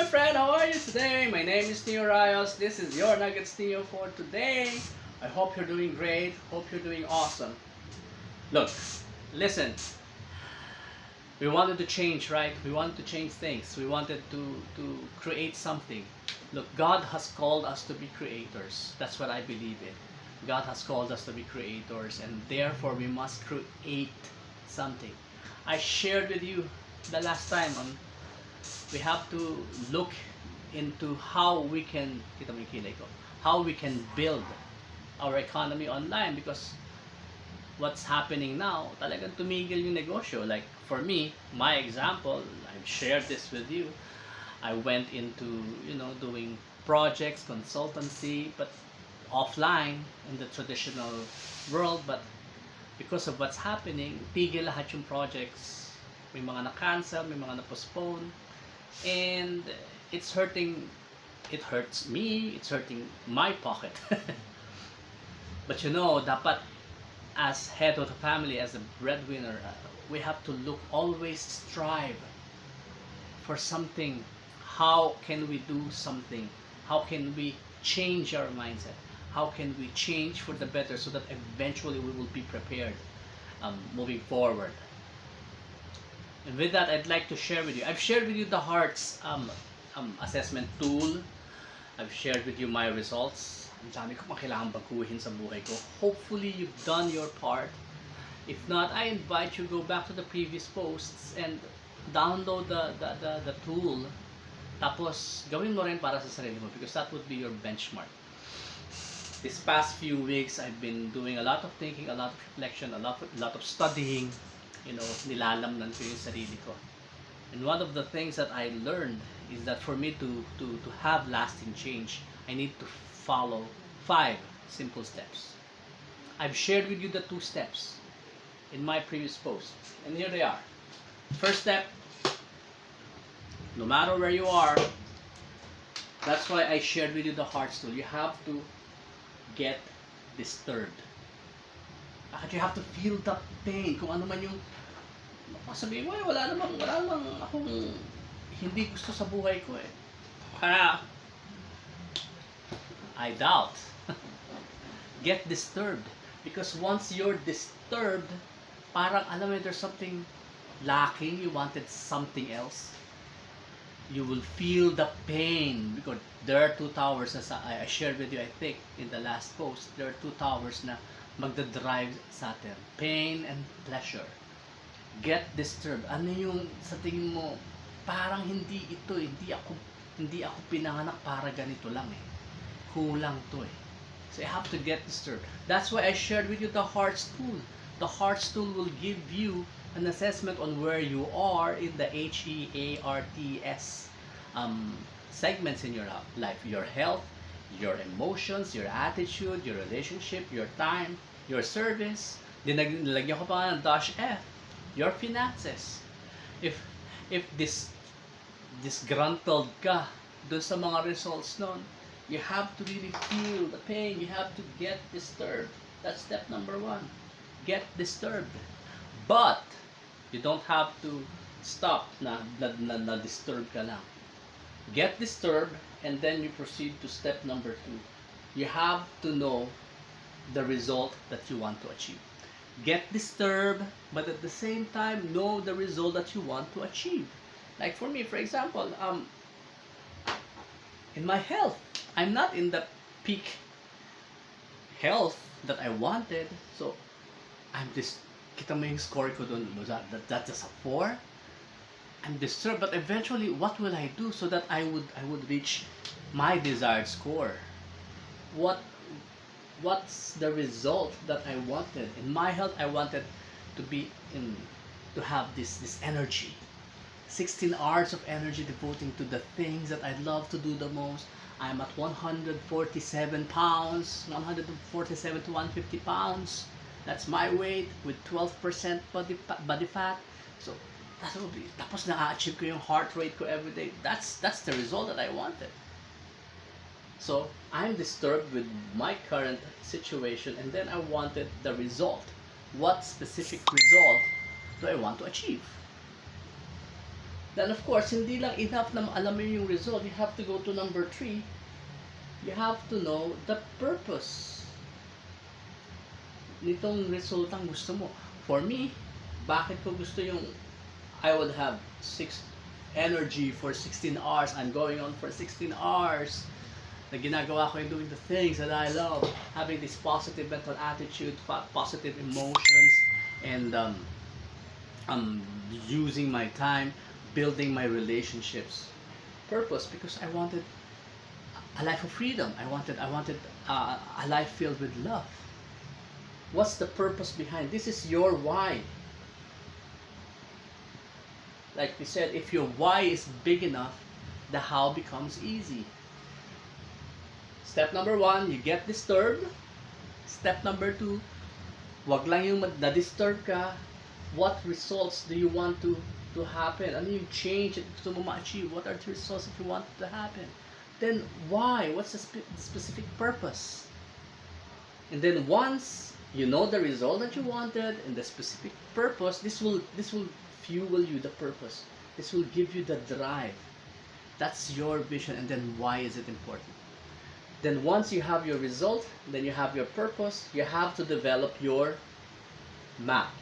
my friend, how are you today? My name is Neo Rayos. This is your Nuggets Neo for today. I hope you're doing great. Hope you're doing awesome. Look, listen. We wanted to change, right? We wanted to change things. We wanted to create something. Look, God has called us to be creators. That's what I believe in. God has called us to be creators, and therefore we must create something. I shared with you the last time on we have to look into how we can kita mo yung kilay ko, how we can build our economy online, because what's happening now, talagang tumigil yung negosyo. Like for me, my example, I've shared this with you. I went into, doing projects, consultancy, but offline in the traditional world. But because of what's happening, tigil lahat yung projects. May mga na-cancel, may mga na-postpone. And it's hurting, it hurts me, it's hurting my pocket. But dapat as head of the family, as a breadwinner, we have to look, always strive for something. How can we do something? How can we change our mindset? How can we change for the better so that eventually we will be prepared moving forward? And with that, I'd like to share with you. I've shared with you the Hearts assessment tool. I've shared with you my results. Ang dami ko pang kailangan baguhin sa buhay ko. Hopefully, you've done your part. If not, I invite you to go back to the previous posts and download the tool. Tapos, gawin mo rin para sa sarili mo, because that would be your benchmark. This past few weeks, I've been doing a lot of thinking, a lot of reflection, a lot of studying. Nilalamnan ko yung sarili ko. And one of the things that I learned is that for me to have lasting change, I need to follow 5 simple steps. I've shared with you the 2 steps in my previous post, and here they are. First step, no matter where you are, that's why I shared with you the Hearts tool. You have to get disturbed. You have to feel the pain. Kung ano man yung sabihin mo, wala namang akong hindi gusto sa buhay ko eh. Kaya, I doubt. Get disturbed. Because once you're disturbed, parang alam mo, there's something lacking. You wanted something else. You will feel the pain, because there are 2 towers as I shared with you, I think, in the last post. There are 2 towers na magdadrive sa atin. Pain and pleasure. Get disturbed. Ano yung sa tingin mo, parang hindi ako pinanganak para ganito lang eh. Kulang to eh. So you have to get disturbed. That's why I shared with you the Hearts tool. The Hearts tool will give you an assessment on where you are in the HEARTS segments in your life. Your health, your emotions, your attitude, your relationship, your time, your service. Nilagyan ko pa ng dash F, your finances. If disgruntled ka dun sa mga results nun, you have to really feel the pain. You have to get disturbed. That's step number 1. Get disturbed. But you don't have to stop na disturb ka lang. Get disturbed, and then you proceed to step number 2. You have to know the result that you want to achieve. Get disturbed, but at the same time, know the result that you want to achieve. Like for me, for example, in my health, I'm not in the peak health that I wanted. So, kita mo yung score ko doon, that's just a 4. I'm disturbed, but eventually, what will I do so that I would reach my desired score? What's the result that I wanted? In my health, I wanted to have this energy. 16 hours of energy devoting to the things that I love to do the most. I'm at 147 pounds, 147 to 150 pounds. That's my weight with 12% body fat. So, that will be, tapos na-achieve ko yung heart rate ko every day. That's the result that I wanted. So, I'm disturbed with my current situation, and then I wanted the result. What specific result do I want to achieve? Then of course, hindi lang enough na alam mo yung result. You have to go to number 3. You have to know the purpose nitong resultang gusto mo. For me, bakit ko gusto yung I would have energy for 16 hours. I'm going on for 16 hours. Na ginagawa ko yung doing the things that I love. Having this positive mental attitude, positive emotions, and using my time, building my relationships. Purpose, because I wanted a life of freedom. I wanted a life filled with love. What's the purpose behind? This is your why. Like we said, if your why is big enough, the how becomes easy. Step number 1, you get disturbed. Step number 2, wag lang yung na-disturb ka. What results do you want to happen? Ano yung change that gusto mo ma-achieve? What are the results that you want to happen? Then why? What's the specific purpose? And then once you know the result that you wanted and the specific purpose, this will fuel you the purpose. This will give you the drive. That's your vision. And then why is it important? Then once you have your result, then you have your purpose, you have to develop your map.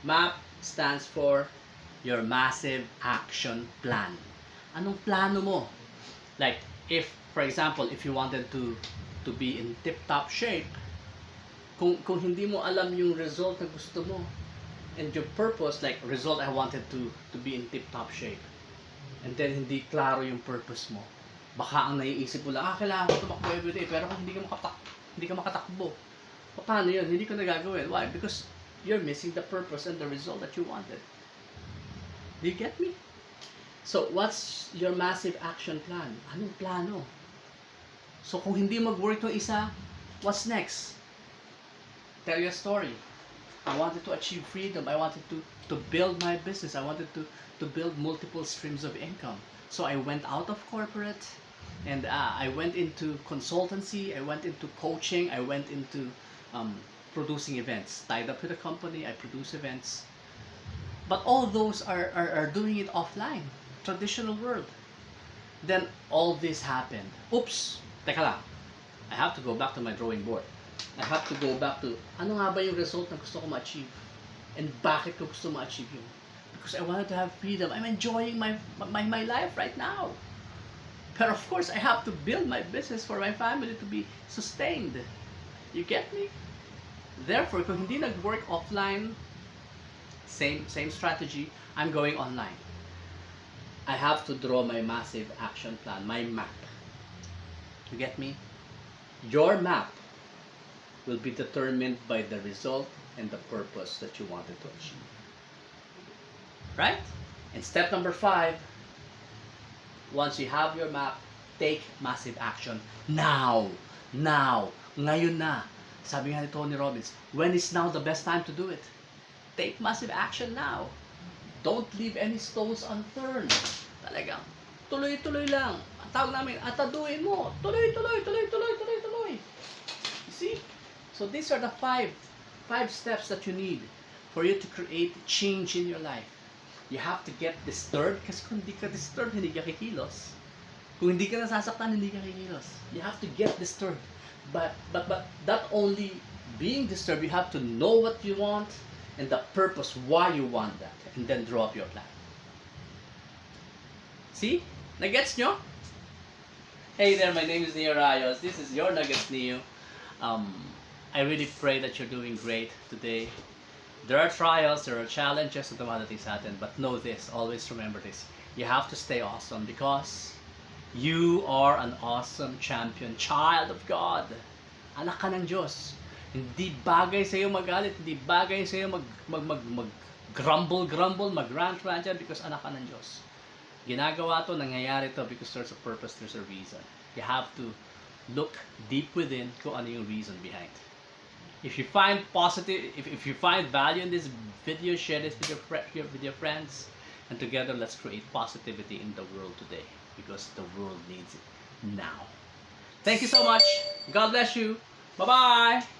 MAP stands for your massive action plan. Anong plano mo? Like if, for example, if you wanted to be in tip-top shape, kung hindi mo alam yung result na gusto mo, and your purpose, like result, I wanted to be in tip-top shape, and then hindi klaro yung purpose mo, baka ang naiisip mo lang, kailangan ko tumakbo everyday, pero kung hindi ka makatakbo, paano yun? Hindi ko nagagawin. Why? Because you're missing the purpose and the result that you wanted. Do you get me? So, what's your massive action plan? Anong plano? So, kung hindi mag-work yung isa, what's next? Tell your story. I wanted to achieve freedom. I wanted to build my business. I wanted to build multiple streams of income. So, I went out of corporate, and I went into consultancy. I went into coaching. I went into producing events. Tied up with a company, I produce events. But all those are doing it offline, traditional world. Then all this happened. Oops, teka lang. I have to go back to my drawing board. I have to go back to, ano nga ba yung result na gusto ko ma-achieve? And bakit ko gusto ma-achieve yun? Because I wanted to have freedom. I'm enjoying my life right now. But of course, I have to build my business for my family to be sustained. You get me? Therefore, kung hindi nag-work offline, same strategy, I'm going online. I have to draw my massive action plan, my map. You get me? Your map will be determined by the result and the purpose that you wanted to achieve. Right? And step number 5, once you have your map, take massive action now. Now. Ngayon na. Sabi nga ni Tony Robbins, when is now the best time to do it? Take massive action now. Don't leave any stones unturned. Talagang, tuloy-tuloy lang. Ang tawag namin, ataduin mo. Tuloy. You see? So these are the five steps that you need for you to create change in your life. You have to get disturbed, kasi kung hindi ka disturbed, hindi ka kikilos. Kung hindi ka nasasaktan, hindi ka kikilos. You have to get disturbed. But not only being disturbed, you have to know what you want and the purpose why you want that, and then draw up your plan. See? Nagets nyo? Hey there, my name is Neo Rayos. This is your Nuggets Neo. I really pray that you're doing great today. There are trials, there are challenges na dumadating sa atin, but know this, always remember this. You have to stay awesome because you are an awesome champion, child of God. Anak ka ng Diyos. Hindi bagay sa iyo magalit, hindi bagay sa iyo grumble, mag-rant dyan because anak ka ng Diyos. Ginagawa to, nangyayari to because there's a purpose, there's a reason. You have to look deep within kung ano yung reason behind. If you find positive, if you find value in this video, share this with your friends, and together let's create positivity in the world today because the world needs it now. Thank you so much. God bless you. Bye-bye.